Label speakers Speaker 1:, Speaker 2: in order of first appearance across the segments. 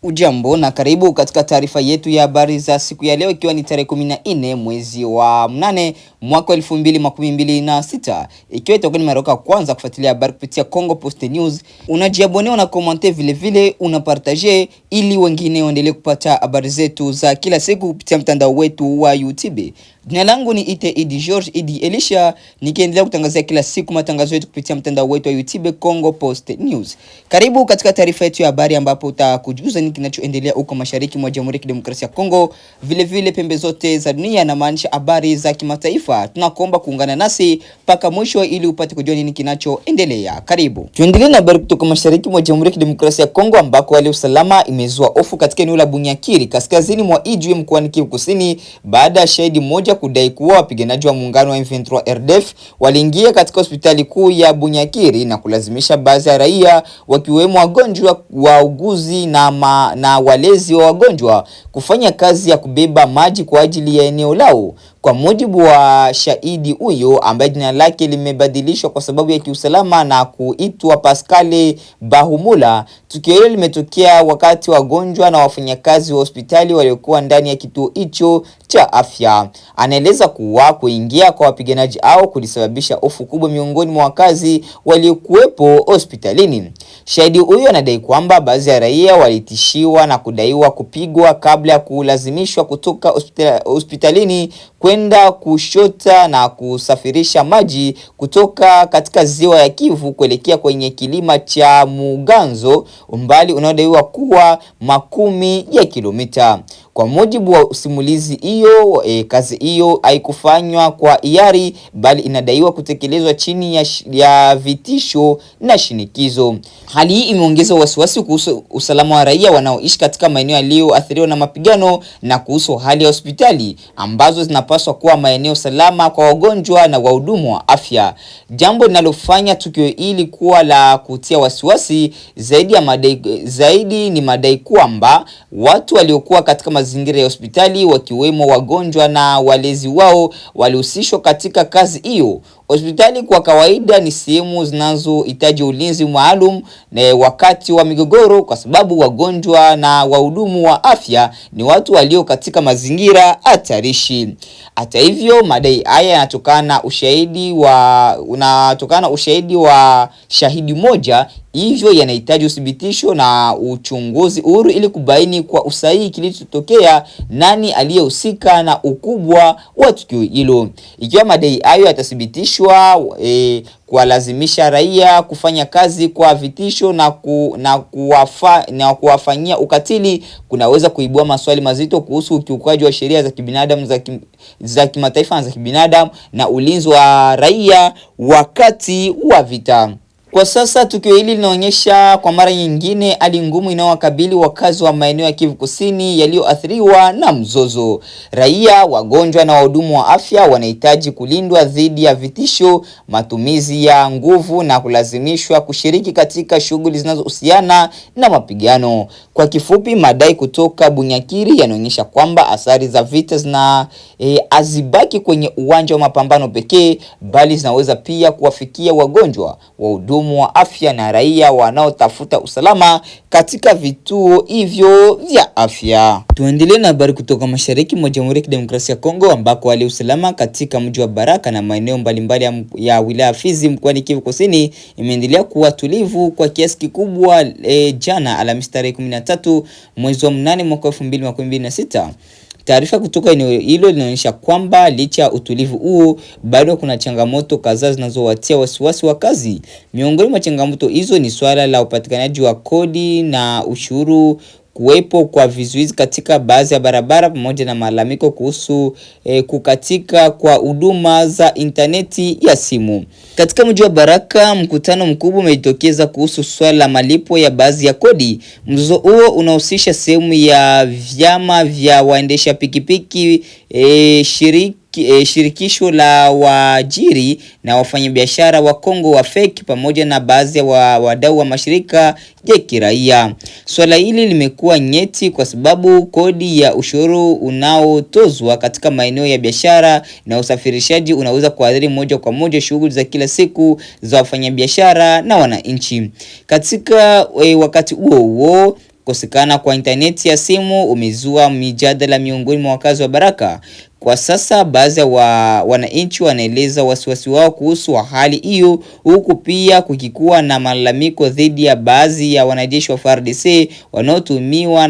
Speaker 1: Ujambo na karibu katika taarifa yetu ya habari za siku ya leo, ikiwa ni tarehe 14 mwezi wa 8 mwaka 2026. Ikiwa itakuwa ni mara ya kwanza kufuatilia habari kupitia Congo Post News, unajiabone, una comment, vile vile una partager ili wengine waendelee kupata habari zetu za kila siku kupitia mtandao wetu wa YouTube. Jina langu ni Idi George Idi Elisha, nikiendelea kutangazia kila siku matangazo yetu kupitia mtandao wetu wa YouTube Congo Post News. Karibu katika taarifa yetu ya habari ambapo utakujuza nini kinachoendelea huko mashariki mwa Jamhuri ya Kidemokrasia ya Kongo, vile vile pembe zote za dunia na maanisha habari za kimataifa. Tunakuomba kuungana nasi mpaka mwisho ili upate kujua nini kinachoendelea. Karibu. Tuendelee na habari kutoka mashariki mwa Jamhuri ya Kidemokrasia ya Kongo, ambako hali ya usalama imezua hofu katika eneo la Bunyakiri kaskazini mwa Ijwi mkoani Kivu Kusini, baada ya shahidi mmoja kudai kuwa wapiganaji wa muungano wa M23 RDF waliingia katika hospitali kuu ya Bunyakiri na kulazimisha baadhi ya raia wakiwemo wagonjwa, wauguzi na walezi wa wagonjwa kufanya kazi ya kubeba maji kwa ajili ya eneo lao. Kwa mujibu wa shahidi huyo ambaye jina lake limebadilishwa kwa sababu ya kiusalama na kuitwa Pascal Bahumula, tukio hilo limetokea wakati wagonjwa na wafanyakazi wa hospitali waliokuwa ndani ya kituo hicho cha afya. Anaeleza kuwa kuingia kwa wapiganaji hao kulisababisha hofu kubwa miongoni mwa wakazi waliokuwepo hospitalini. Shahidi huyo anadai kwamba baadhi ya raia walitishiwa na kudaiwa kupigwa kabla ya kulazimishwa kutoka hospitalini kwenda kushota na kusafirisha maji kutoka katika ziwa ya Kivu kuelekea kwenye kilima cha Muganzo, umbali unaodaiwa kuwa makumi ya kilomita. Kwa mujibu wa simulizi hiyo, kazi hiyo haikufanywa kwa hiari bali inadaiwa kutekelezwa chini ya vitisho na shinikizo. Hali hii imeongeza wasiwasi kuhusu usalama wa raia wanaoishi katika maeneo yaliyoathiriwa na mapigano na kuhusu hali ya hospitali ambazo zinapaswa kuwa maeneo salama kwa wagonjwa na wahudumu wa afya. Jambo linalofanya tukio hili kuwa la kutia wasiwasi zaidi ni madai kwamba watu waliokuwa katika mazingira ya hospitali wakiwemo wagonjwa na walezi wao walihusishwa katika kazi hiyo. Hospitali kwa kawaida ni sehemu zinazohitaji ulinzi maalum na wakati wa migogoro, kwa sababu wagonjwa na wahudumu wa afya ni watu walio katika mazingira hatarishi. Hata hivyo, madai haya yanatokana ushahidi wa shahidi moja, hivyo yanahitaji uthibitisho na uchunguzi huru ili kubaini kwa usahihi kilichotokea, nani aliyehusika na ukubwa wa tukio hilo. Ikiwa madai hayo yatathibitishwa, kuwalazimisha raia kufanya kazi kwa vitisho na kuwafanyia ukatili kunaweza kuibua maswali mazito kuhusu ukiukaji wa sheria za kibinadamu za kimataifa na za kibinadamu na ulinzi wa raia wakati wa vita. Kwa sasa tukio hili linaonyesha kwa mara nyingine hali ngumu inayowakabili wakazi wa maeneo ya Kivu Kusini yaliyoathiriwa na mzozo. Raia, wagonjwa na wahudumu wa afya wanahitaji kulindwa dhidi ya vitisho, matumizi ya nguvu na kulazimishwa kushiriki katika shughuli zinazohusiana na mapigano. Kwa kifupi, madai kutoka Bunyakiri yanaonyesha kwamba athari za vita hazibaki kwenye uwanja wa mapambano pekee, bali zinaweza pia kuwafikia wagonjwa, wahudumu wa afya na raia wanaotafuta usalama katika vituo hivyo vya afya. Tuendelee na habari kutoka mashariki mwa Jamhuri ya Kidemokrasia ya Kongo, ambako hali ya usalama katika mji wa Baraka na maeneo mbalimbali ya wilaya Fizi mkoani Kivu Kusini imeendelea kuwa tulivu kwa kiasi kikubwa. Jana Alhamisi tarehe 13 mwezi wa 8 mwaka 2026. Taarifa kutoka eneo hilo linaonyesha kwamba licha ya utulivu huo, bado kuna changamoto kadhaa zinazowatia wasiwasi wakazi. Miongoni mwa changamoto hizo ni swala la upatikanaji wa kodi na ushuru, kuwepo kwa vizuizi katika baadhi ya barabara, pamoja na malalamiko kuhusu kukatika kwa huduma za interneti ya simu. Katika mji wa Baraka, mkutano mkubwa umejitokeza kuhusu swala la malipo ya baadhi ya kodi. Mzozo huo unahusisha sehemu ya vyama vya waendesha pikipiki, shirikisho la waajiri na wafanyabiashara wa Kongo wa FEC pamoja na baadhi ya wadau wa mashirika ya kiraia. Swala hili limekuwa nyeti kwa sababu kodi ya ushuru unaotozwa katika maeneo ya biashara na usafirishaji unaweza kuathiri moja kwa moja shughuli za kila siku za wafanyabiashara na wananchi. Katika wakati huo Kukosekana kwa intaneti ya simu umezua mijadala miongoni mwa wakazi wa Baraka. Kwa sasa baadhi ya wananchi wanaeleza wasiwasi wao kuhusu hali hiyo, huku pia kukikuwa na malalamiko dhidi ya baadhi ya wanajeshi wa FARDC wanaotumiwa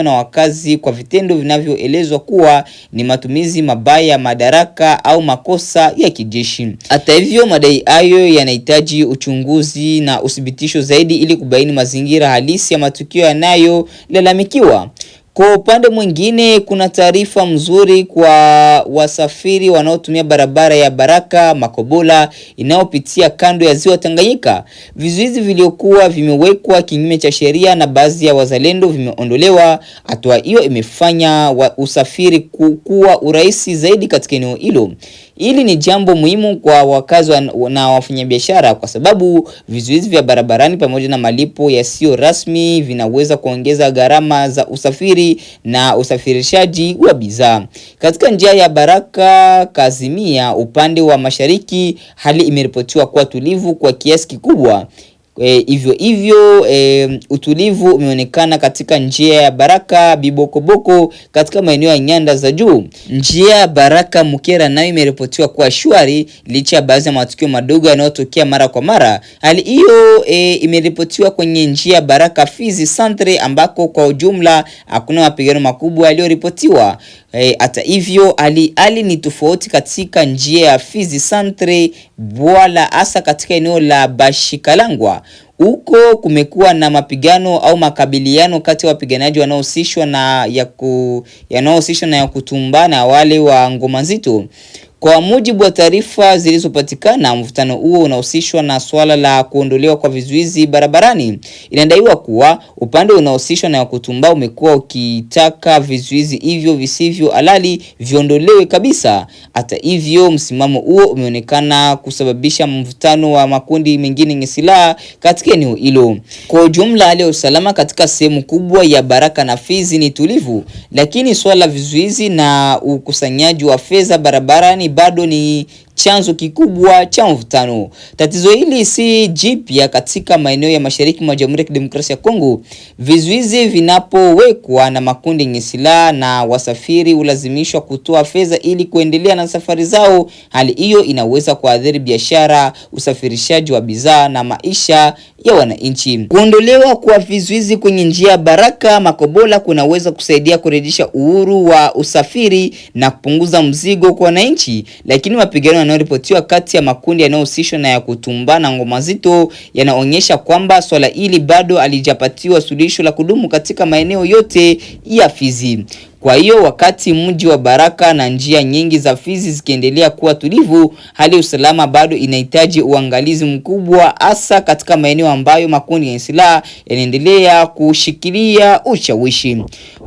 Speaker 1: na wakazi kwa vitendo vinavyoelezwa kuwa ni matumizi mabaya ya madaraka au makosa ya kijeshi. Hata hivyo, madai hayo yanahitaji uchunguzi na uthibitisho zaidi ili kubaini mazingira halisi ya matukio yanayolalamikiwa. Kwa upande mwingine, kuna taarifa mzuri kwa wasafiri wanaotumia barabara ya Baraka Makobola inayopitia kando ya ziwa Tanganyika. Vizuizi vilivyokuwa vimewekwa kinyume cha sheria na baadhi ya wazalendo vimeondolewa. Hatua hiyo imefanya usafiri kuwa urahisi zaidi katika eneo hilo. Hili ni jambo muhimu kwa wakazi na wafanyabiashara kwa sababu vizuizi vya barabarani pamoja na malipo yasiyo rasmi vinaweza kuongeza gharama za usafiri na usafirishaji wa bidhaa. Katika njia ya Baraka Kazimia upande wa mashariki, hali imeripotiwa kuwa tulivu kwa kiasi kikubwa. Hivyo utulivu umeonekana katika njia ya Baraka Bibokoboko katika maeneo ya nyanda za juu. Njia ya Baraka Mukera nayo imeripotiwa kuwa shwari licha ya baadhi ya matukio madogo yanayotokea mara kwa mara. Hali hiyo imeripotiwa kwenye njia ya Baraka Fizi Centre ambako kwa ujumla hakuna mapigano makubwa yaliyoripotiwa. Hata hivyo hali ni tofauti katika njia ya Fizi Centre Bwala, hasa katika eneo la Bashikalangwa. Huko kumekuwa na mapigano au makabiliano kati ya wapiganaji wanaohusishwa na ya kutumbana wale wa ngoma nzito. Kwa mujibu wa taarifa zilizopatikana, mvutano huo unahusishwa na swala la kuondolewa kwa vizuizi barabarani. Inadaiwa kuwa upande unaohusishwa na kutumba umekuwa ukitaka vizuizi hivyo visivyo halali viondolewe kabisa. Hata hivyo, msimamo huo umeonekana kusababisha mvutano wa makundi mengine yenye silaha katika eneo hilo. Kwa ujumla, hali ya usalama katika sehemu kubwa ya Baraka na Fizi ni tulivu, lakini swala la vizuizi na ukusanyaji wa fedha barabarani bado ni chanzo kikubwa cha mvutano. Tatizo hili si jipya katika maeneo ya mashariki mwa Jamhuri ya Kidemokrasia ya Kongo. Vizuizi vinapowekwa na makundi yenye silaha na wasafiri hulazimishwa kutoa fedha ili kuendelea na safari zao. Hali hiyo inaweza kuathiri biashara, usafirishaji wa bidhaa na maisha ya wananchi. Kuondolewa kwa vizuizi kwenye njia Baraka Makobola kunaweza kusaidia kurejesha uhuru wa usafiri na kupunguza mzigo kwa wananchi, lakini mapigano yanayoripotiwa kati ya makundi yanayohusishwa na ya kutumbana ngoma nzito yanaonyesha kwamba swala hili bado halijapatiwa suluhisho la kudumu katika maeneo yote ya Fizi. Kwa hiyo wakati mji wa Baraka na njia nyingi za Fizi zikiendelea kuwa tulivu, hali usalama bado inahitaji uangalizi mkubwa, hasa katika maeneo ambayo makundi ya silaha yanaendelea kushikilia ushawishi.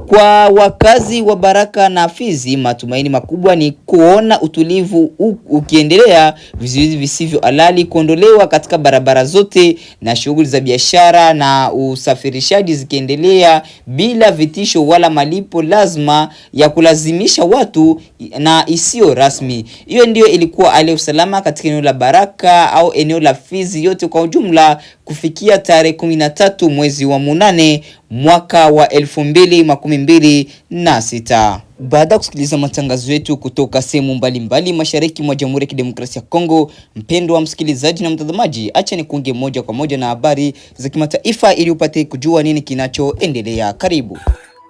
Speaker 1: Kwa wakazi wa Baraka na Fizi, matumaini makubwa ni kuona utulivu ukiendelea, vizuizi visivyo halali kuondolewa katika barabara zote na shughuli za biashara na usafirishaji zikiendelea bila vitisho wala malipo lazima ya kulazimisha watu na isiyo rasmi. Hiyo ndio ilikuwa hali ya usalama katika eneo la Baraka au eneo la Fizi yote kwa ujumla kufikia tarehe 13 mwezi wa 8 mwaka wa 2026. Baada ya kusikiliza matangazo yetu kutoka sehemu mbalimbali mashariki mwa Jamhuri ya Kidemokrasia ya Kongo, mpendwa msikilizaji na mtazamaji, acha nikuunge moja kwa moja na habari za kimataifa ili upate kujua nini kinachoendelea. Karibu.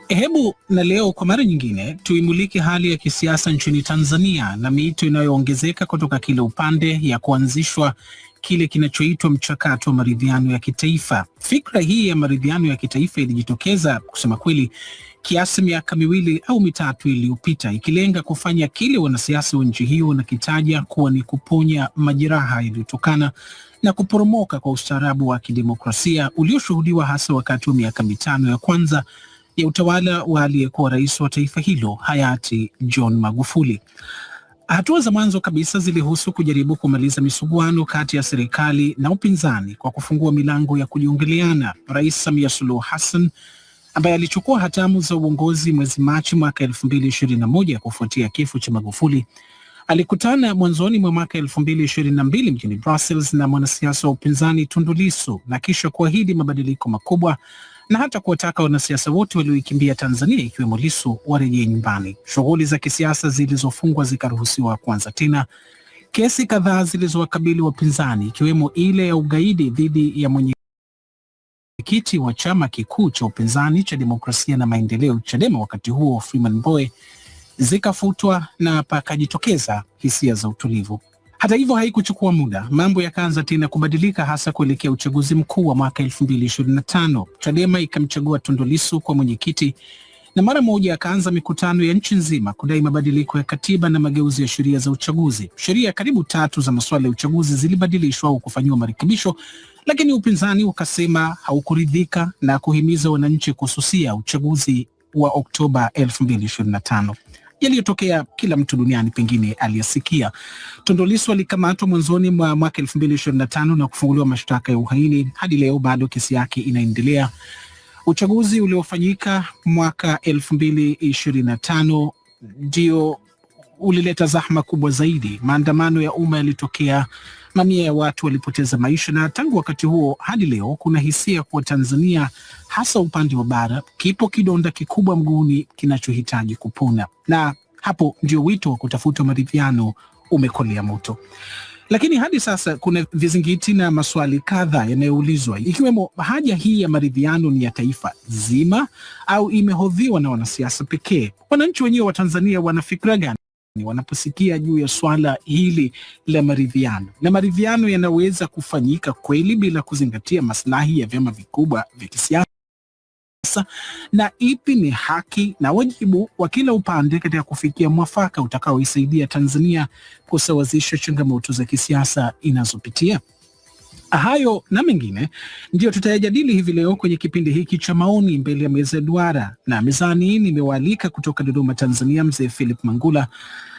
Speaker 2: Hebu na leo kwa mara nyingine tuimulike hali ya kisiasa nchini Tanzania na miito inayoongezeka kutoka kila upande ya kuanzishwa kile kinachoitwa mchakato wa maridhiano ya kitaifa. Fikra hii ya maridhiano ya kitaifa ilijitokeza kusema kweli kiasi miaka 2 au 3 iliyopita, ikilenga kufanya kile wanasiasa wa nchi hiyo wanakitaja kuwa ni kuponya majeraha yaliyotokana na kuporomoka kwa ustaarabu wa kidemokrasia ulioshuhudiwa hasa wakati wa miaka 5 ya kwanza ya utawala wa aliyekuwa rais wa taifa hilo hayati John Magufuli. Hatua za mwanzo kabisa zilihusu kujaribu kumaliza misuguano kati ya serikali na upinzani kwa kufungua milango ya kujiongeleana. Rais Samia Suluhu Hassan ambaye alichukua hatamu za uongozi mwezi Machi mwaka 2021 kufuatia kifo cha Magufuli, alikutana mwanzoni mwa mwaka 2022 mjini Brussels na mwanasiasa wa upinzani Tundu Lissu na kisha kuahidi mabadiliko makubwa na hata kuwataka wanasiasa wote walioikimbia Tanzania ikiwemo Lissu warejee nyumbani. Shughuli za kisiasa zilizofungwa zikaruhusiwa kuanza tena. Kesi kadhaa zilizowakabili wapinzani ikiwemo ile ya ugaidi dhidi ya mwenyekiti wa chama kikuu cha upinzani cha Demokrasia na Maendeleo Chadema wakati huo Freeman Mbowe zikafutwa na pakajitokeza hisia za utulivu. Hata hivyo haikuchukua muda, mambo yakaanza tena kubadilika, hasa kuelekea uchaguzi mkuu wa mwaka 2025. Chadema ikamchagua Tundu Lissu kwa mwenyekiti na mara moja akaanza mikutano ya nchi nzima kudai mabadiliko ya katiba na mageuzi ya sheria za uchaguzi. Sheria karibu 3 za masuala ya uchaguzi zilibadilishwa au kufanyiwa marekebisho, lakini upinzani ukasema haukuridhika na kuhimiza wananchi kususia uchaguzi wa Oktoba 2025. Yaliyotokea kila mtu duniani pengine aliyasikia. Tundu Lissu alikamatwa mwanzoni mwa mwaka 2025 na kufunguliwa mashtaka ya uhaini. Hadi leo bado kesi yake inaendelea. Uchaguzi uliofanyika mwaka 2025 ndio ulileta zahma kubwa zaidi. Maandamano ya umma yalitokea, mamia ya watu walipoteza maisha, na tangu wakati huo hadi leo kuna hisia kuwa Tanzania, hasa upande wa bara, kipo kidonda kikubwa mguuni kinachohitaji kupona, na hapo ndio wito wa kutafuta maridhiano umekolea moto. Lakini hadi sasa kuna vizingiti na maswali kadhaa yanayoulizwa, ikiwemo haja hii ya maridhiano ni ya taifa zima au imehodhiwa na wanasiasa pekee? Wananchi wenyewe wa Tanzania wanafikra gani wanaposikia juu ya swala hili la maridhiano? Na maridhiano yanaweza kufanyika kweli bila kuzingatia maslahi ya vyama vikubwa vya kisiasa? Na ipi ni haki na wajibu wa kila upande katika kufikia mwafaka utakaoisaidia Tanzania kusawazisha changamoto za kisiasa inazopitia? Hayo na mengine ndio tutayajadili hivi leo kwenye kipindi hiki cha maoni mbele ya meza duara, na mezani nimewaalika kutoka Dodoma, Tanzania, mzee Philip Mangula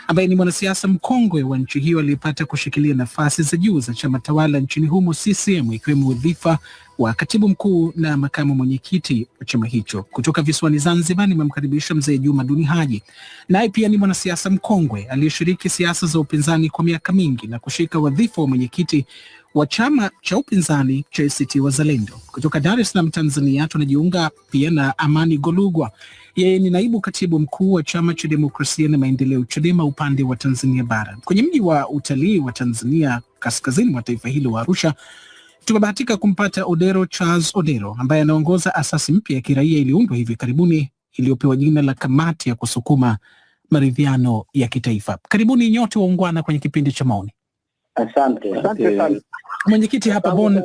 Speaker 2: ambaye ni mwanasiasa mkongwe wa nchi hiyo aliyepata kushikilia nafasi za juu za chama tawala nchini humo CCM, ikiwemo wadhifa wa katibu mkuu na makamu mwenyekiti wa chama hicho. Kutoka visiwani Zanzibar nimemkaribisha mzee Juma Duni Haji, naye pia ni mwanasiasa mkongwe aliyeshiriki siasa za upinzani kwa miaka mingi na kushika wadhifa wa mwenyekiti wa chama cha upinzani cha ACT Wazalendo. Kutoka Dar es Salaam, Tanzania, tunajiunga pia na Amani Golugwa. Yeye ni naibu katibu mkuu wa chama cha Demokrasia na Maendeleo Chadema upande wa Tanzania bara. Kwenye mji wa utalii wa Tanzania kaskazini mwa taifa hilo wa Arusha, tumebahatika kumpata Odero Charles Odero ambaye anaongoza asasi mpya ya kiraia iliundwa hivi karibuni iliyopewa jina la Kamati ya Kusukuma Maridhiano ya Kitaifa. Karibuni nyote waungwana kwenye kipindi cha maoni.
Speaker 3: Asante sana.
Speaker 2: Mwenyekiti hapa Bon,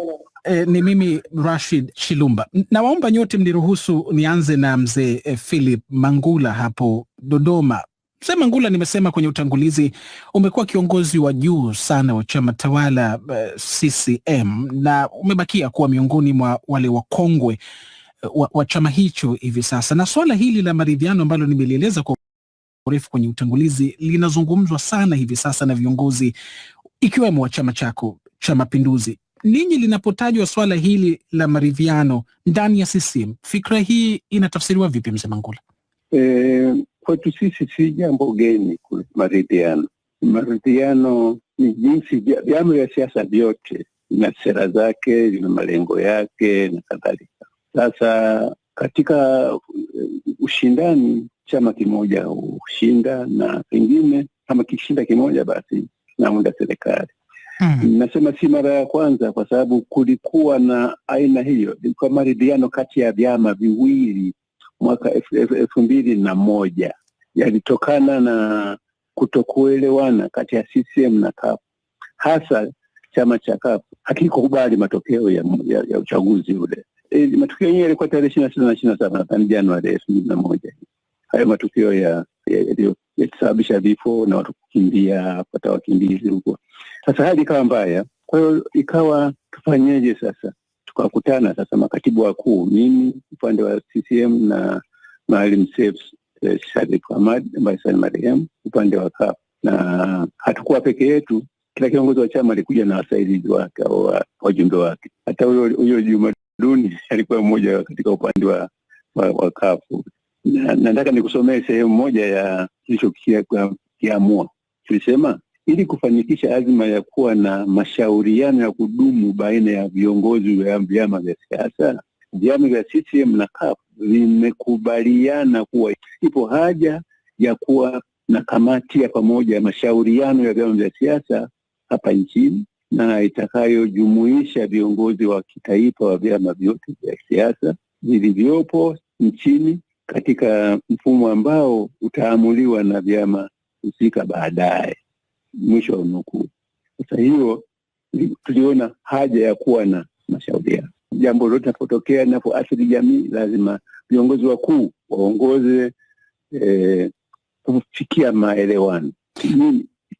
Speaker 2: ni mimi Rashid Chilumba. Nawaomba nyote mniruhusu nianze na mzee Philip Mangula hapo Dodoma. Mzee Mangula, nimesema kwenye utangulizi, umekuwa kiongozi wa juu sana wa chama tawala CCM na umebakia kuwa miongoni mwa wale wakongwe wa chama hicho hivi sasa, na swala hili la maridhiano ambalo nimelieleza kwa urefu kwenye utangulizi linazungumzwa sana hivi sasa na viongozi ikiwemo wa chama chako cha Mapinduzi. Ninyi linapotajwa swala hili la maridhiano ndani ya CCM, fikra hii inatafsiriwa vipi, mzee Mangula?
Speaker 3: Kwetu sisi si jambo geni maridhiano. Maridhiano ni jinsi vyama vya siasa vyote vina sera zake, vina malengo yake na kadhalika. Sasa katika ushindani, chama kimoja hushinda, na pengine kama kishinda kimoja basi naunda serikali. Nasema si mara ya kwanza, kwa sababu kulikuwa na aina hiyo. Ilikuwa maridhiano kati ya vyama viwili mwaka 2001, yalitokana na kutokuelewana kati ya CCM na CUF. Hasa chama cha CUF hakikubali matokeo ya uchaguzi ule. Matokeo yenyewe yalikuwa tarehe 26 na 27 na Januari 2001. Hayo matokeo yalisababisha vifo na watu kukimbia, kupata wakimbizi huko. Sasa hali ikawa mbaya, kwa hiyo ikawa tufanyeje sasa? Tukakutana sasa makatibu wakuu, mimi upande wa CCM na Maalim Seif Sharif Hamad ambaye sasa ni marehemu upande wa CUF, na hatukuwa peke yetu. Kila kiongozi wa chama alikuja na wasaidizi wake au wajumbe wake. Hata huyo Juma Duni alikuwa mmoja katika upande wa CUF. Na nataka nikusomee sehemu moja ya kilichokiamua. Tulisema ili kufanikisha azma ya kuwa na mashauriano ya kudumu baina ya viongozi wa vyama vya siasa, vyama vya CCM na CUF vimekubaliana kuwa ipo haja ya kuwa na kamati ya pamoja ya mashauriano ya vyama vya siasa hapa nchini, na itakayojumuisha viongozi wa kitaifa wa vyama vyote vya siasa vilivyopo nchini katika mfumo ambao utaamuliwa na vyama husika baadaye. Mwisho wa nukuu. Sasa hiyo tuliona haja ya kuwa na mashauriano. Jambo lolote linapotokea linapoathiri jamii, lazima viongozi wakuu waongoze kufikia maelewano.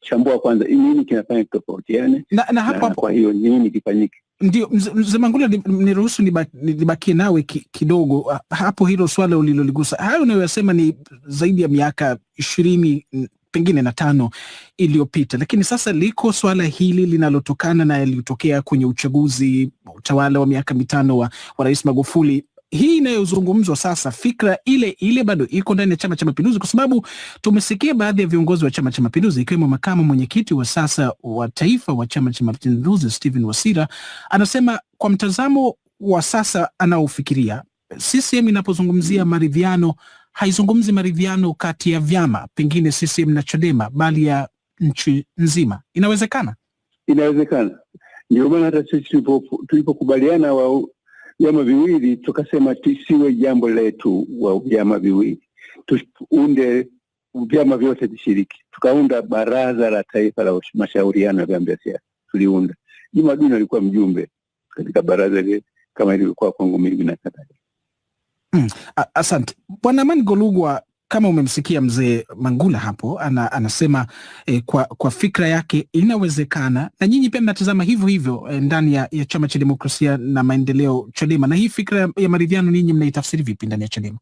Speaker 3: Chambua kwanza nini kinafanya tofautiane
Speaker 2: na hapo,
Speaker 3: kwa hiyo nini kifanyike.
Speaker 2: Ndio mzee Mangula, niruhusu nibakie nawe kidogo hapo. Hilo swala uliloligusa, hayo unayosema ni zaidi ya miaka 20 pengine na 5 iliyopita, lakini sasa liko swala hili linalotokana na yaliyotokea kwenye uchaguzi utawala wa miaka 5 wa Rais Magufuli. Hii inayozungumzwa sasa, fikra ile bado iko ndani ya Chama cha Mapinduzi, kwa sababu tumesikia baadhi ya viongozi wa Chama cha Mapinduzi ikiwemo makamu mwenyekiti wa sasa wa taifa wa Chama cha Mapinduzi Stephen Wasira anasema kwa mtazamo wa sasa anaofikiria, CCM inapozungumzia maridhiano haizungumzi maridhiano kati ya vyama pengine CCM na Chadema, bali ya nchi nzima. Inawezekana? Inawezekana.
Speaker 3: Ndio maana hata sisi tulipokubaliana vyama viwili tukasema tusiwe jambo letu wa vyama viwili, tuunde vyama vyote vishiriki. Tukaunda Baraza la Taifa la Mashauriano ya Vyama vya Siasa. Tuliunda. Juma Duni alikuwa mjumbe katika baraza ile kama ilivyokuwa kwangu mimi na kadhalika.
Speaker 2: Asante. Bwana Amani Golugwa, kama umemsikia mzee Mangula hapo anasema kwa fikra yake inawezekana, na nyinyi pia mnatazama hivyo hivyo ndani ya Chama cha Demokrasia na Maendeleo Chadema. Na hii fikra ya maridhiano ninyi mnaitafsiri vipi ndani ya Chadema?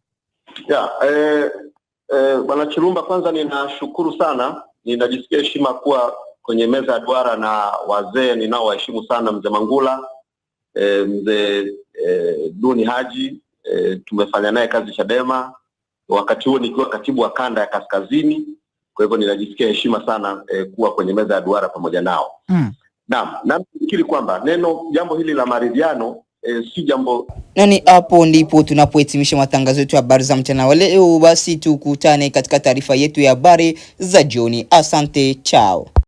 Speaker 4: Bwana Chilumba, kwanza ninashukuru sana. Ninajisikia heshima kuwa kwenye meza ya duara na wazee ninaowaheshimu sana, mzee Mangula, mzee Duni Haji. Tumefanya naye kazi Chadema wakati huo nikiwa katibu wa kanda ya kaskazini. Kwa hivyo ninajisikia heshima sana kuwa kwenye meza ya duara pamoja nao. Naam, nafikiri kwamba jambo hili la maridhiano si jambo.
Speaker 1: Nani hapo ndipo tunapohitimisha matangazo yetu ya habari za mchana wa leo. Basi tukutane katika taarifa yetu ya habari za jioni. Asante, chao.